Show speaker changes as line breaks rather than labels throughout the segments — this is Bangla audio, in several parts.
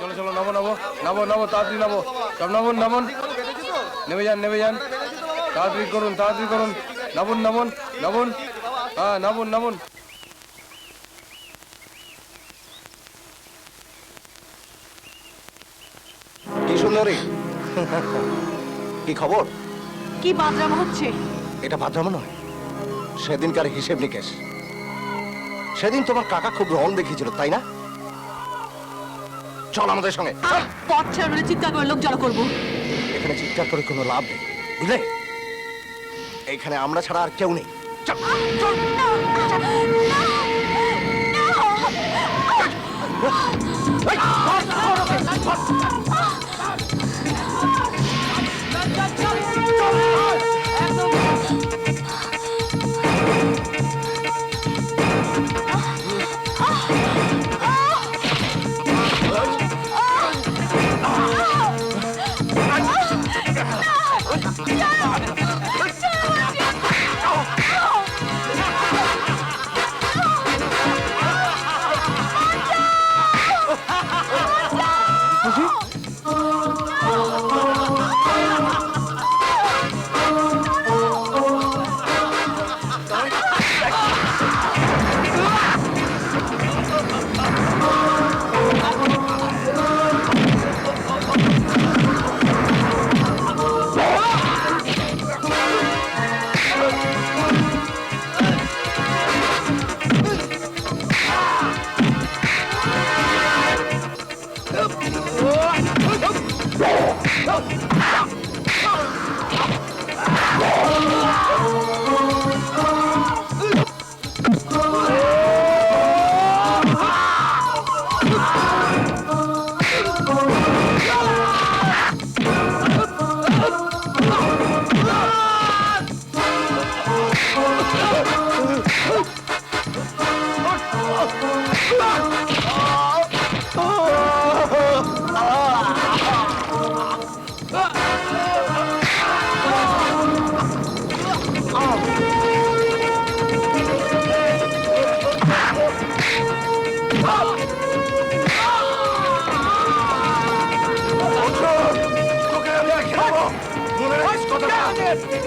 চলো চলো, নামো নামো নামো নামো, তাড়াতাড়ি নামো, সব নামুন নামুন, নেমে যান, তাড়াতাড়ি করুন, নামুন নামুন নামুন, হ্যাঁ নামুন নামুন।
কি সুন্দরী, কি খবর?
কি বাদরাম হচ্ছে?
এটা বাদরামো নয়, সেদিনকার হিসেব নিকেশ। সেদিন তোমার কাকা খুব রং দেখিয়েছিল, তাই না? চল আমাদের সঙ্গে।
পথ ছেড়ে বলে চিৎকার করে লোক জড়ো করবো।
এখানে চিৎকার করে কোনো লাভ নেই, বুঝলে? এইখানে আমরা ছাড়া আর কেউ নেই। চল চল।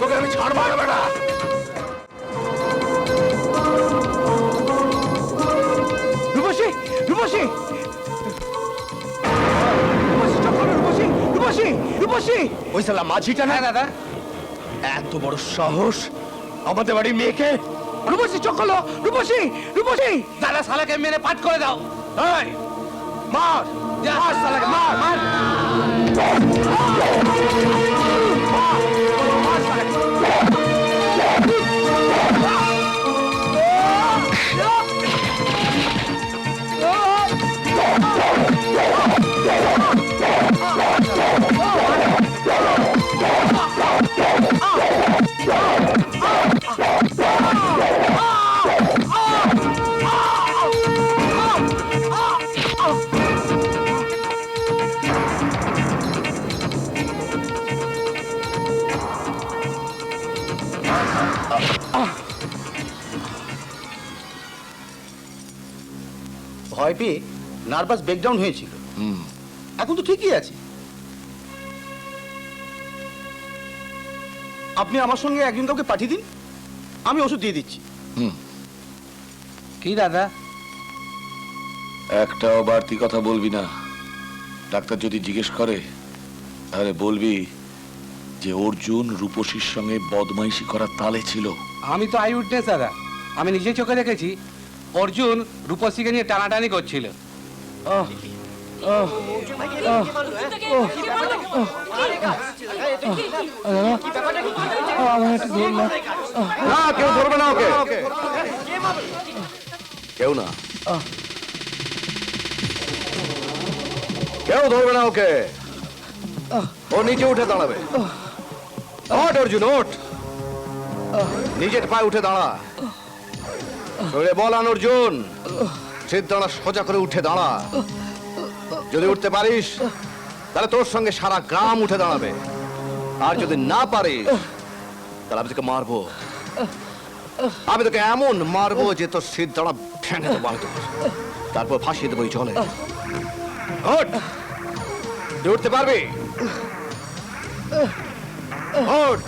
তোকে আমি ছাড়বো না বেটা।
রূপসী রূপসী রূপসী রূপসী,
ওই সালা মাঝিটা না?
দাদা,
এত বড় সাহস আমাদের বাড়ির মেয়েকে!
রূপসী চোখ খোলো, রূপসী রূপসী।
দাদা শালাকে মেরে পাট করে দাও।
এই, মার মার সালাকে, মার মার মার সালাকে।
ভয় পেয়ে নার্ভাস ব্রেকডাউন হয়েছিল, এখন তো ঠিকই আছে। আপনি আমার সঙ্গে একদিন কাউকে পাঠিয়ে দিন, আমি ওষুধ দিয়ে দিচ্ছি।
কি দাদা?
একটাও বাড়তি কথা বলবি না। ডাক্তার যদি জিজ্ঞেস করে তাহলে বলবি যে অর্জুন রূপসীর সঙ্গে বদমাইশি করার তালে ছিল।
আমি তো আই উইটনেস দাদা, আমি নিজে চোখে দেখেছি অর্জুন রূপসীকে নিয়ে টানাটানি করছিল।
না, কেউ ধরবে না ওকে, কেউ না, কেউ ধরবে না ওকে। ও নিচে উঠে দাঁড়াবে। ওঠ অর্জুন, ওঠ, নিজের পায়ে উঠে দাঁড়া। শরীরে বল আন অর্জুন, সিদ্ধানা সোজা করে উঠে দাঁড়া। যদি উঠতে পারিস তাহলে তোর সঙ্গে সারা গ্রাম উঠে দাঁড়াবে, আর যদি না পারিস তাহলে আমি তোকে মারবো। আমি তোকে এমন মারবো যে তোর সিদ্ধানা ভেঙে দেবো, তারপর ফাঁসিয়ে দেবো এই জলে। ওঠ। তুই উঠতে পারবি? ওঠ!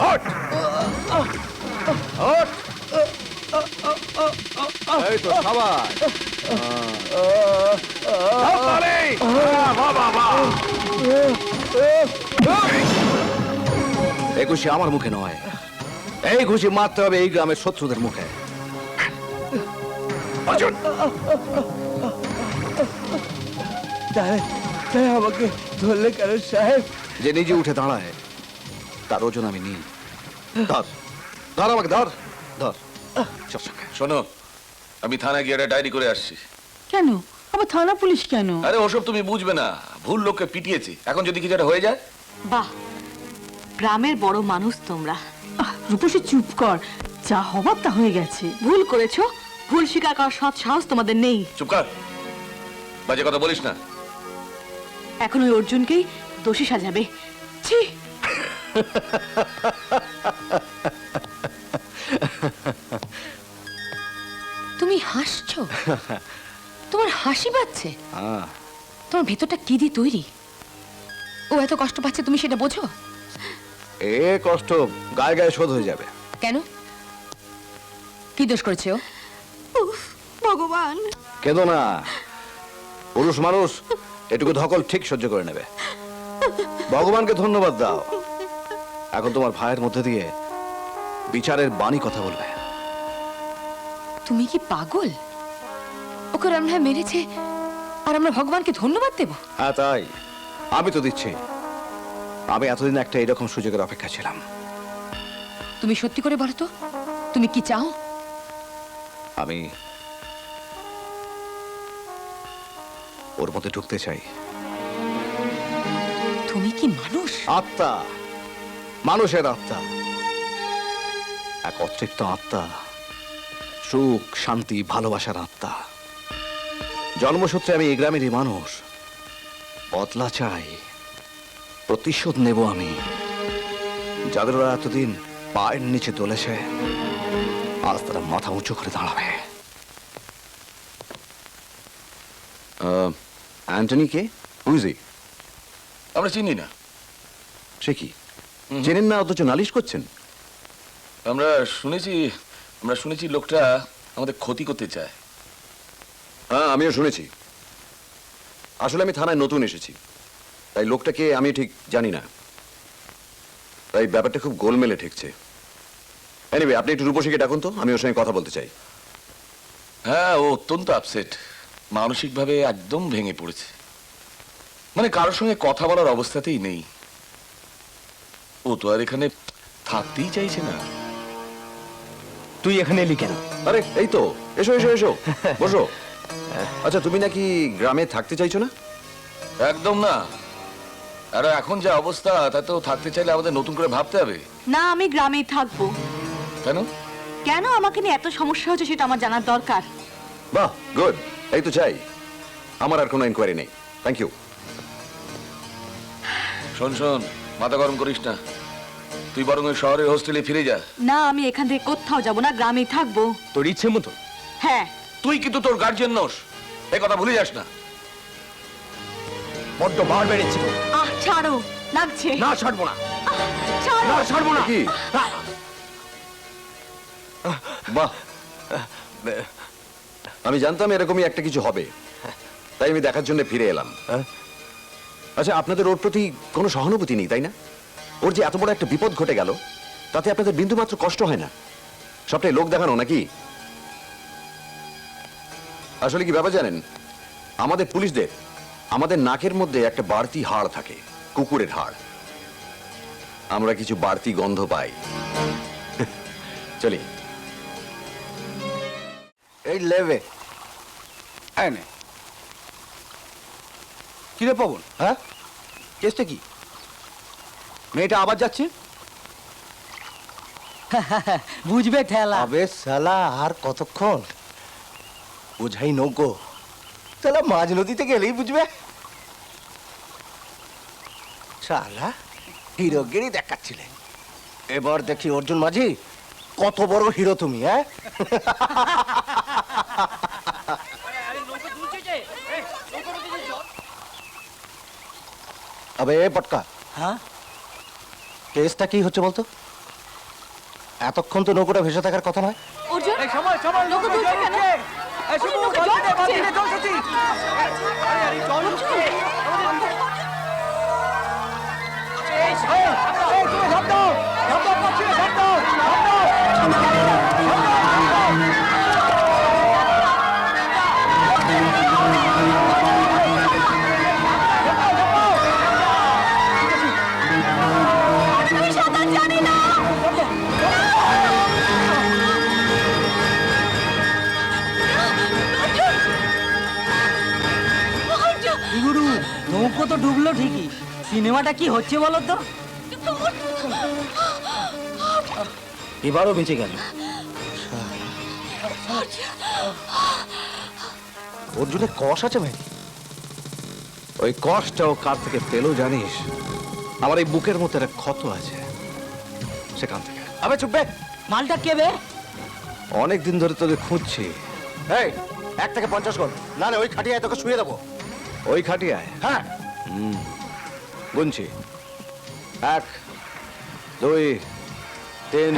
ওঠ! ওঠ! এই তো সাবাস। সাবধানে! বাহ, বাহ, বাহ। এই ঘুষি আমার মুখে নয়, এই ঘুষি মারতে হবে এই গ্রামের শত্রুদের মুখে। অর্জুন!
তাই আমাকে ধরলে কেন সাহেব?
যে নিজে উঠে দাঁড়ায় তার ওজন আমি নিই। ধর, ধর আমাকে, ধর, ধর। চল সঙ্গে।
শোনো, আমি থানায় গিয়ে একটা ডায়েরি করে আসছি।
কেন আবার থানা পুলিশ কেন?
আরে ওসব তুমি বুঝবে না, ভুল লোককে পিটিয়েছে, এখন যদি কিছু একটা হয়ে যায়।
বাহ, গ্রামের বড় মানুষ তোমরা। রূপসী চুপ কর, যা হবার তা হয়ে গেছে। ভুল করেছো, ভুল স্বীকার করার সৎ সাহস তোমাদের নেই।
চুপ কর, বাজে কথা বলিস না।
এখন ওই অর্জুনকেই দোষী সাজাবে। ছি!
তুমি হাসছো? তোমার হাসি পাচ্ছে?
হ্যাঁ,
তোমার ভেতরটা কি দিয়ে তৈরি? ও এত কষ্ট পাচ্ছে, তুমি সেটা বোঝো?
এ কষ্ট গায়ে গায়ে শোধ হয়ে যাবে।
কেন? কি দোষ করেছে ও?
উফ, ভগবান!
কেঁদো না, পুরুষ মানুষ এটুকু ধকল ঠিক সহ্য করে নেবে। ভগবানকে ধন্যবাদ দাও, এখন তোমার ভাইয়ের মধ্যে দিয়ে বিচারের বাণী কথা বলবে।
তুমি কি পাগল? ওকে রান্নায় মেরেছে আর আমরা ভগবানকে ধন্যবাদ দেব?
হ্যাঁ তাই, আমি তো দিচ্ছি। আমি এতদিন একটা এরকম সুযোগের অপেক্ষা ছিলাম।
তুমি সত্যি করে বলো তো, তুমি কি চাও?
আমি ওর মধ্যে ঢুকতে চাই।
তুমি কি মানুষ?
আত্মা, মানুষের আত্মা, এক অতৃপ্ত আত্মা, সুখ, শান্তি, ভালোবাসার আত্মা। জন্মসূত্রে আমি এই গ্রামেরই মানুষ। বদলা চাই, প্রতিশোধ নেব আমি। যাদের ওরা এতদিন পায়ের নিচে তুলেছে, আজ তারা মাথা উঁচু করে দাঁড়াবে। অ্যান্টনি কে? হুইজি?
আমরা চিনি না।
সে কি চেনেন না অথচ নালিশ করছেন?
আমরা শুনেছি লোকটা আমাদের ক্ষতি করতে চায়।
হ্যাঁ, আমিও শুনেছি। আসলে আমি থানায় নতুন এসেছি, তাই লোকটাকে আমি ঠিক জানি না, তাই ব্যাপারটা খুব গোলমেলে ঠেকছে। এনিওয়ে, আপনি একটু রূপসীকে ডাকুন তো, আমি ওর সঙ্গে কথা বলতে চাই।
হ্যাঁ, ও অত্যন্ত আপসেট, মানসিকভাবে একদম ভেঙে পড়েছে। মানে কারোর সঙ্গে কথা বলার অবস্থাতেই নেই। ও তো আর এখানে থাকতেই চাইছে না।
তুই এখানে এলি কেন?
আরে এই তো, এসো এসো এসো, বসো। আচ্ছা, তুমি নাকি গ্রামে থাকতে চাইছো না?
একদম না। আর এখন যা অবস্থা, তাতেও থাকতে চাইলে আমাদের নতুন করে ভাবতে হবে।
না, আমি গ্রামেই থাকবো।
কেন?
কেন আমাকে নিয়ে এত সমস্যা হচ্ছে সেটা আমার জানার দরকার।
বাহ, গুড, এই তো চাই। আমার আর কোনো এনকোয়ারি নেই, থ্যাংক ইউ।
শোন, মাথা গরম করিস না। তুই বরং ওই শহরের হোস্টেলে ফিরে যা।
না, আমি এখান থেকে কোথাও যাব না, গ্রামেই থাকবো।
তোর ইচ্ছে মতো?
হ্যাঁ।
তুই কিন্তু তোর গার্জিয়ান নোস, এই কথা ভুলে যাস না।
বড্ড বার বেড়েছে তো।
ছাড়ো, লাগছে।
না, ছাড়বো না,
ছাড়ো।
না ছাড়বো না।
কি? বাহ, আমি জানতাম এরকমই একটা কিছু হবে, তাই আমি দেখার জন্য ফিরে এলাম। আচ্ছা, আপনাদের ওর প্রতি কোনো সহানুভূতি নেই, তাই না? ওর যে এত বড় একটা বিপদ ঘটে গেল, তাতে আপনাদের বিন্দুমাত্র কষ্ট হয় না? সবটাই লোক দেখানো নাকি? আসলে কি ব্যাপার জানেন, আমাদের পুলিশদের আমাদের নাকের মধ্যে একটা বাড়তি হাড় থাকে, কুকুরের হাড়। আমরা কিছু বাড়তি গন্ধ পাই। চলি।
এই লেবে এনে কি রে পবন? হ্যাঁ, কেসটা কি? মেয়েটা আবার যাচ্ছে?
বুঝবে ঠেলা।
আবে শালা, আর কতক্ষণ? বুঝাই নৌকো, শালা মাঝ নদীতে গেলেই বুঝবে। শালা হিরোগিরি দেখাচ্ছিলে, এবার দেখি অর্জুন মাঝি কত বড় হিরো তুমি। হ্যাঁ, আবে পটকা,
হ্যাঁ
কেসটা কি হচ্ছে বলতো? এতক্ষণ তো নৌকোটা ভেসে থাকার কথা নয়।
অর্জুন নৌকো তুলছে কেন? আরে নৌকো জল দিচ্ছে।
গুরু নৌকো তো ডুবলো ঠিকই, সিনেমাটা কি হচ্ছে বলো তো?
এবারও বেঁচে গেল। অর্জুনের কষ আছে ভাই?
ওই কষ্টটাও কার থেকে পেলো জানিস? আমার এই বুকের মধ্যে একটা ক্ষত আছে, সেখান থেকে।
আবে চুপ বে।
মালটা কে বে?
অনেক দিন ধরে তোকে খুঁজছি।
এই 1 থেকে 50 গোল, না ওই খাটিয়ায় তোকে শুয়ে দেবো।
ওই খাটিয়ায়
হ্যাঁ,
গুনছি। 1 2 3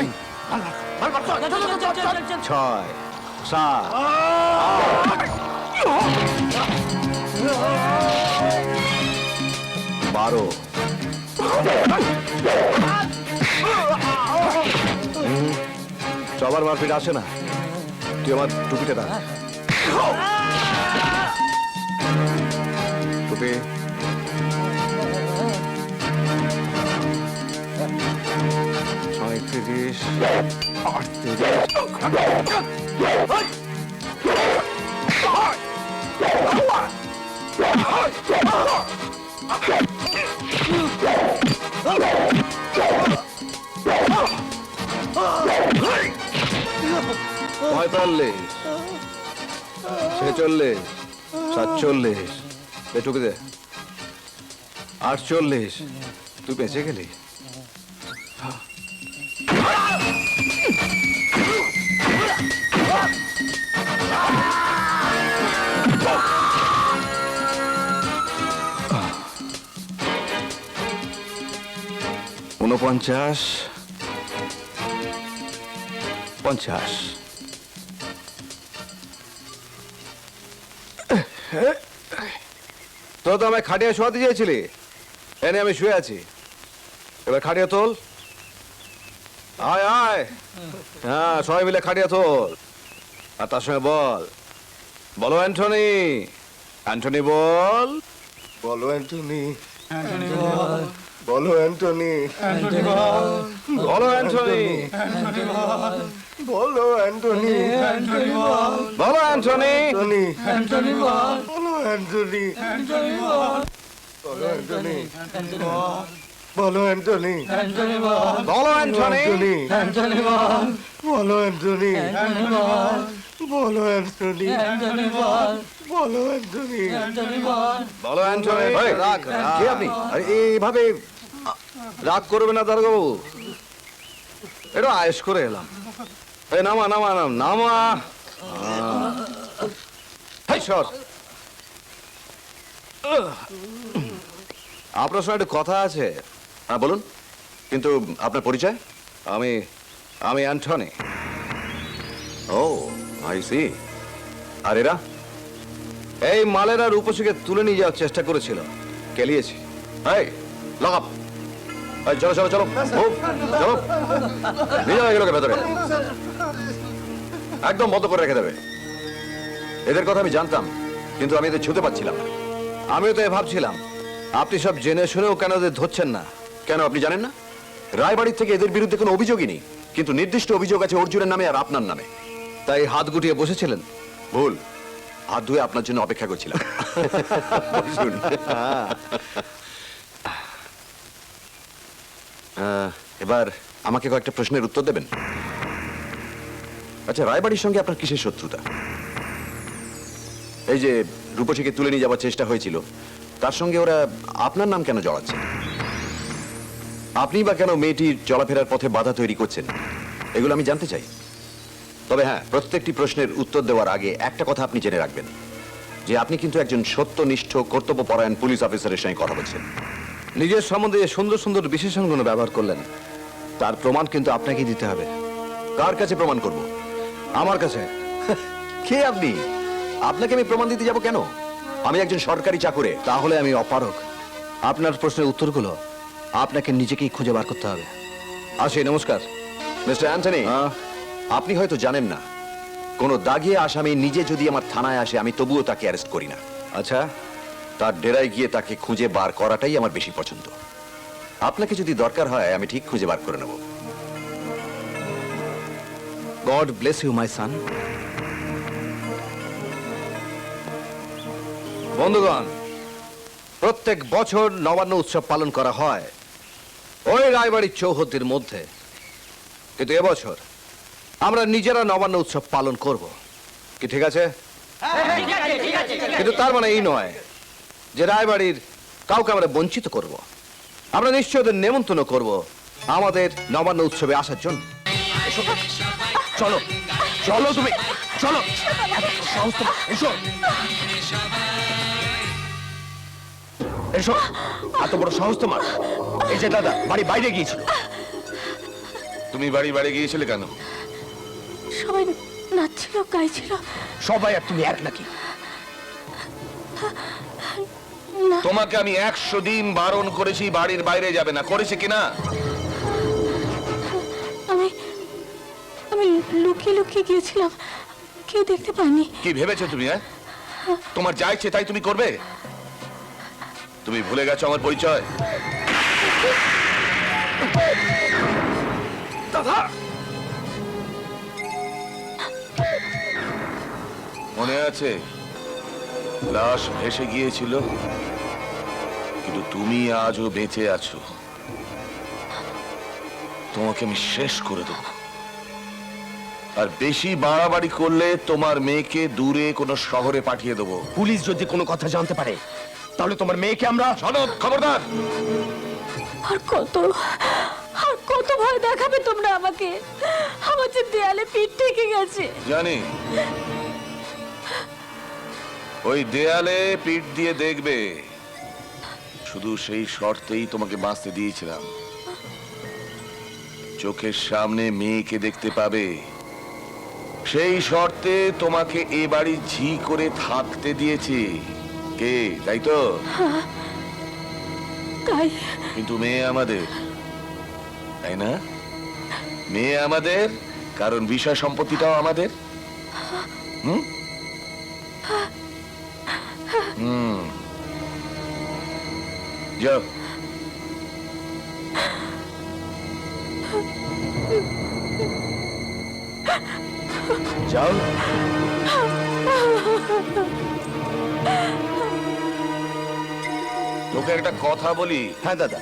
6 7 12 সবার মারপিট আসে না। তুই আমার টুপিটা দাও। টুপি। 37 45 46 47 এটুকু দে। 48 তুই বেঁচে গেলি। ঊনপঞ্চাশ 50 তো আমায় খাটিয়া শোয়াতে চেয়েছিলি, এনে আমি শুয়ে আছি। এবার খাটিয়া তোল। আয় আয়, হ্যাঁ সবাই মিলে খাটিয়া তোল। আর তার সঙ্গে বল, বলো অ্যান্টনি। অ্যান্টনি বল।
বলো অ্যান্টনি, বলো অ্যান্টনি,
বলো অ্যান্টনি,
বলো অ্যান্টনি,
বলো অ্যান্টনি।
অ্যান্টনি, বলো অ্যান্টনি, বলো অ্যান্টনি, বলো অ্যান্টনি,
বলো অ্যান্টনি।
বলো অ্যান্টনি, বলো অ্যান্টনি, বলো অ্যান্টনি।
বলো অ্যান্টনি। রাগ কে আপনি? আরে এইভাবে রাগ করবে না দারোগাবু, এটা আয়েশ করে এলাম। এই নামা নামা নাম নামা। হেই সর। আপনার সঙ্গে একটু কথা আছে। হ্যাঁ বলুন, কিন্তু আপনার পরিচয়? আমি আমি অ্যান্টনি। O I C. আর এরা? এই মালেরা রূপসীকে তুলে নিয়ে যাওয়ার চেষ্টা করেছিল, কেলিয়েছি। এই লক আপ। এই চলো চলো চলো, মুভ, চলো নিয়ে যাও এগুলোকে ভেতরে, একদম বন্ধ করে রেখে দেবে। এদের কথা আমি জানতাম, কিন্তু আমি এদের ছুতে পারছিলাম না। আমিও তো ভাবছিলাম আপনি সব জেনে শুনেও কেন এদের ধরছেন না। কেন আপনি জানেন না? রায়বাড়ির থেকে এদের বিরুদ্ধে কোনো অভিযোগই নেই, কিন্তু নির্দিষ্ট অভিযোগ আছে অর্জুনের নামে আর আপনার নামে। তাই হাত গুটিয়ে বসেছিলেন। ভুল, হাত ধুয়ে আপনার জন্য অপেক্ষা করছিলাম। বসুন। এবার আমাকে কয়েকটা প্রশ্নের উত্তর দেবেন। আচ্ছা, রায়বাড়ির সঙ্গে আপনার কিসের শত্রুতা? এই যে রূপসীকে তুলে নিয়ে যাওয়ার চেষ্টা হয়েছিল, তার সঙ্গে ওরা আপনার নাম কেন জড়াচ্ছে? আপনি বা কেন মেয়েটির চলাফেরার পথে বাধা তৈরি করছেন, এগুলো আমি জানতে চাই। তবে হ্যাঁ, প্রত্যেকটি প্রশ্নের উত্তর দেওয়ার আগে একটা কথা আপনি জেনে রাখবেন,
যে আপনি কিন্তু একজন সত্যনিষ্ঠ কর্তব্যপরায়ণ পুলিশ অফিসারের সঙ্গে কথা বলছেন।
নিজের সম্বন্ধে যে সুন্দর সুন্দর বিশেষণগুলো ব্যবহার করলেন তার প্রমাণ কিন্তু আপনাকেই দিতে হবে।
কার কাছে প্রমাণ করব?
আমার কাছে।
কে আপনি? আপনাকে আমি প্রমাণ দিতে যাব কেন? আমি একজন সরকারি চাকরে।
তাহলে আমি অপারগ। আপনার প্রশ্নের উত্তরগুলো আপনাকে নিজেকেই খুঁজে বার করতে হবে। আসি, নমস্কার।
মিস্টার অ্যান্টনি, আপনি হয়তো জানেন না, কোন দাগিয়ে আসামি নিজে যদি আমার থানায় আসে আমি তবুও তাকে অ্যারেস্ট করি না।
আচ্ছা,
তার ডেরায় গিয়ে তাকে খুঁজে বার করাটাই আমার বেশি পছন্দ। আপনাকে যদি দরকার হয় আমি ঠিক খুঁজে বার করে নেব।
গড ব্লেস ইউ মাই সান। বন্ধুগণ, প্রত্যেক বছর নবান্ন উৎসব পালন করা হয় ওই রায়বাড়ির চৌহদ্দির মধ্যে, কিন্তু এবছর আমরা নিজেরা নবান্ন উৎসব পালন করব। কি ঠিক আছে? কিন্তু তার মানে এই নয় যে রায়বাড়ির কাউকে আমরা বঞ্চিত করব। আমরা নিশ্চয় ওদের নেমন্তন্ন করব আমাদের নবান্ন উৎসবে আসার জন্য। চলো চলো, তুমি চলো। এসো এসো, এত বড় সাহস তোমার? এই যে দাদা বাড়ি বাইরে গিয়েছিল।
তুমি বাড়ি বাইরে গিয়েছিলে কেন?
সবাই নাচছিল, গাইছিল।
সবাই আর তুমি এক নাকি?
তোমাকে আমি 100 দিন বারণ করেছি বাড়ির বাইরে যাবে না, করেছি কিনা?
আমি আমি লুকিয়ে লুকিয়ে গিয়েছিলাম, কেউ দেখতে পায়নি।
কি ভেবেছো তুমি? তোমার যা ইচ্ছে তাই তুমি করবে? তুমি ভুলে গেছো আমার পরিচয়।
দাদা,
মনে আছে লাশ ভেসে গিয়েছিল, কিন্তু তুমি আজও বেঁচে আছো। তোমাকে আমি শেষ করে দেব। আর বেশি বাড়াবাড়ি করলে তোমার মেয়েকে দূরে কোনো শহরে পাঠিয়ে দেবো।
পুলিশ যদি কোনো কথা জানতে পারে তাহলে তোমার মেয়েকে আমরা।
সনদ, খবরদার।
আর কত ভয় দেখাবে তোমরা আমাকে? আমার যে দেয়ালে পিঠ থেকে গেছে।
জানি, ওই দেয়ালে পিঠ দিয়ে দেখবে, শুধু সেই শর্তেই তোমাকে বাঁচতে দিয়েছিলাম। চোখের সামনে মেয়েকে দেখতে পাবে, সেই শর্তে তোমাকে এ বাড়ি ঝি করে থাকতে দিয়েছি। কে, তাই তো?
তাই।
কিন্তু মেয়ে আমাদের, তাই না? মেয়ে আমাদের, কারণ বিষয় সম্পত্তিটাও আমাদের। হুম হুম যাও।
যাও।
তোকে একটা কথা বলি।
হ্যাঁ দাদা।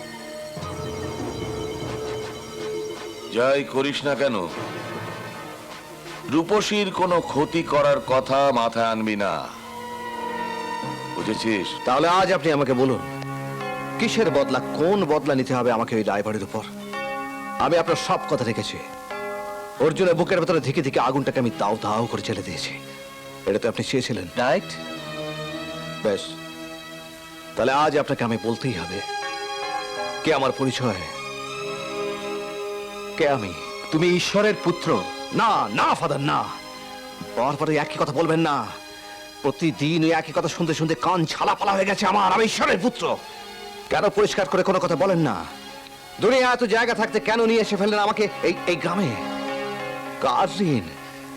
যাই করিস না কেন, রূপসীর কোনো ক্ষতি করার কথা মাথায় আনবি না, বুঝেছিস?
তাহলে আজ আপনি আমাকে বলুন, কিসের বদলা, কোন বদলা নিতে হবে আমাকে ওই রায়বাড়ির উপর? আমি আপনার সব কথা রেখেছি। অর্জুনের বুকের ভেতরে ধিকে ধিকে আগুনটাকে আমি দাও দাও করে জ্বেলে দিয়েছি। এটা তো আপনি চেয়েছিলেন, রাইট? বেশ, তাহলে আজ আপনাকে আমি বলতেই হবে কে আমার পরিচয়, কে আমি। তুমি ঈশ্বরের পুত্র। না না ফাদার, না। বারবার ওই একই কথা বলবেন না। প্রতিদিন ওই একই কথা শুনতে শুনতে কান ছালাপালা হয়ে গেছে আমার। আমি ঈশ্বরের পুত্র। কেন পরিষ্কার করে কোনো কথা বলেন না? দুনিয়া এত জায়গা থাকতে কেন নিয়ে এসে ফেললেন আমাকে এই গ্রামে? কার ঋণ,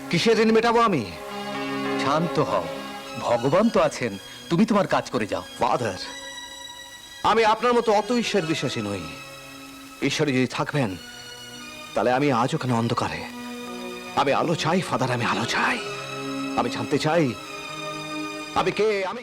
কিসের ঋণ মেটাবো আমি?
শান্ত হও, ভগবান তো আছেন, তুমি তোমার কাজ করে যাও।
ফাদার, আমি আপনার মতো অত ঈশ্বর বিশ্বাসী নই। ঈশ্বরী যদি থাকবেন তাহলে আমি আজ ওখানে অন্ধকারে। আমি আলো চাই ফাদার, আমি আলো চাই। আমি জানতে চাই আমি কে, আমি